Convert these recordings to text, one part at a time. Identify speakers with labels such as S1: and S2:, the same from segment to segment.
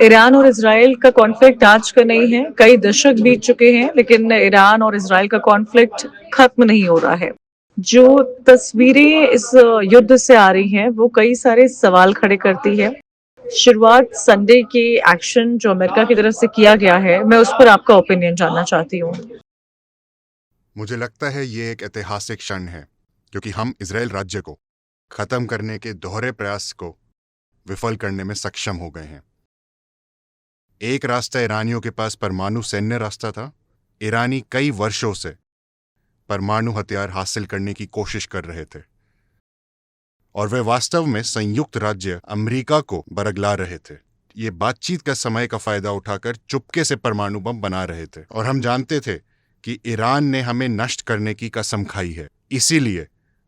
S1: Iran और Israel का conflict आज का नहीं है, कई दशक बीत चुके हैं, लेकिन ईरान और इजराइल का कॉन्फ्लिक्ट खत्म नहीं हो रहा है। जो तस्वीरें इस युद्ध से आ रही हैं, वो कई सारे सवाल खड़े करती है। शुरुआत संडे के एक्शन जो अमेरिका की तरफ से किया गया है, मैं उस पर आपका ओपिनियन जानना चाहती हूँ।
S2: मुझे लगता है ये एक ऐतिहासिक क्षण है, क्योंकि हम इजराइल राज्य को खत्म करने के दोहरे प्रयास को विफल करने में सक्षम हो गए हैं। एक रास्ता ईरानियों के पास परमाणु सैन्य रास्ता था। ईरानी कई वर्षों से परमाणु हथियार हासिल करने की कोशिश कर रहे थे और वे वास्तव में संयुक्त राज्य अमेरिका को बरगला रहे थे। ये बातचीत का समय का फायदा उठाकर चुपके से परमाणु बम बना रहे थे और हम जानते थे कि ईरान ने हमें नष्ट करने की कसम खाई है। इसीलिए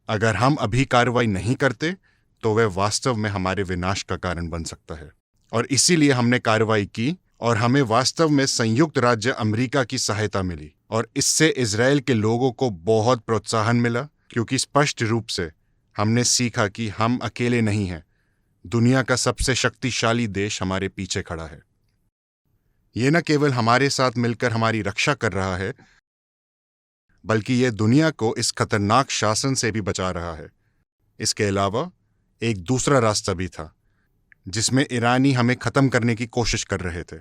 S2: अगर हम अभी कार्रवाई नहीं करते तो वह वास्तव में हमारे विनाश का कारण बन सकता है। और इसीलिए हमने कार्रवाई की और हमें वास्तव में संयुक्त राज्य अमेरिका की सहायता मिली और इससे इजराइल के लोगों को बहुत प्रोत्साहन मिला, क्योंकि स्पष्ट रूप से हमने सीखा कि हम अकेले नहीं हैं। दुनिया का सबसे शक्तिशाली देश हमारे पीछे खड़ा है। ये न केवल हमारे साथ मिलकर हमारी रक्षा कर रहा है, बल्कि यह दुनिया को इस खतरनाक शासन से भी बचा रहा है। इसके अलावा एक दूसरा रास्ता भी था जिसमें ईरानी हमें खत्म करने की कोशिश कर रहे थे,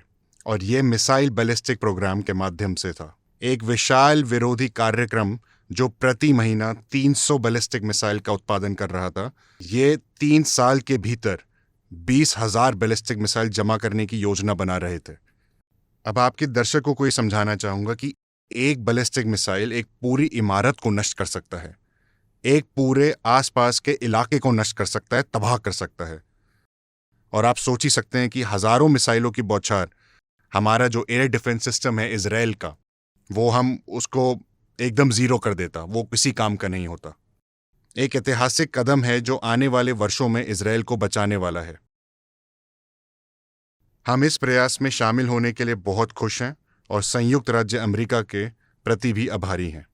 S2: और यह मिसाइल बैलिस्टिक प्रोग्राम के माध्यम से था। एक विशाल विरोधी कार्यक्रम जो प्रति महीना 300 बैलिस्टिक मिसाइल का उत्पादन कर रहा था। ये 3 साल के भीतर 20,000 बैलिस्टिक मिसाइल जमा करने की योजना बना रहे थे। अब आपके दर्शकों को ये समझाना चाहूंगा कि एक बैलिस्टिक मिसाइल एक पूरी इमारत को नष्ट कर सकता है, एक पूरे आसपास के इलाके को नष्ट कर सकता है, तबाह कर सकता है। और आप सोच ही सकते हैं कि हजारों मिसाइलों की बौछार हमारा जो एयर डिफेंस सिस्टम है इजराइल का, वो हम उसको एकदम जीरो कर देता, वो किसी काम का नहीं होता। एक ऐतिहासिक कदम है जो आने वाले वर्षों में इजराइल को बचाने वाला है। हम इस प्रयास में शामिल होने के लिए बहुत खुश हैं और संयुक्त राज्य अमेरिका के प्रति भी आभारी हैं।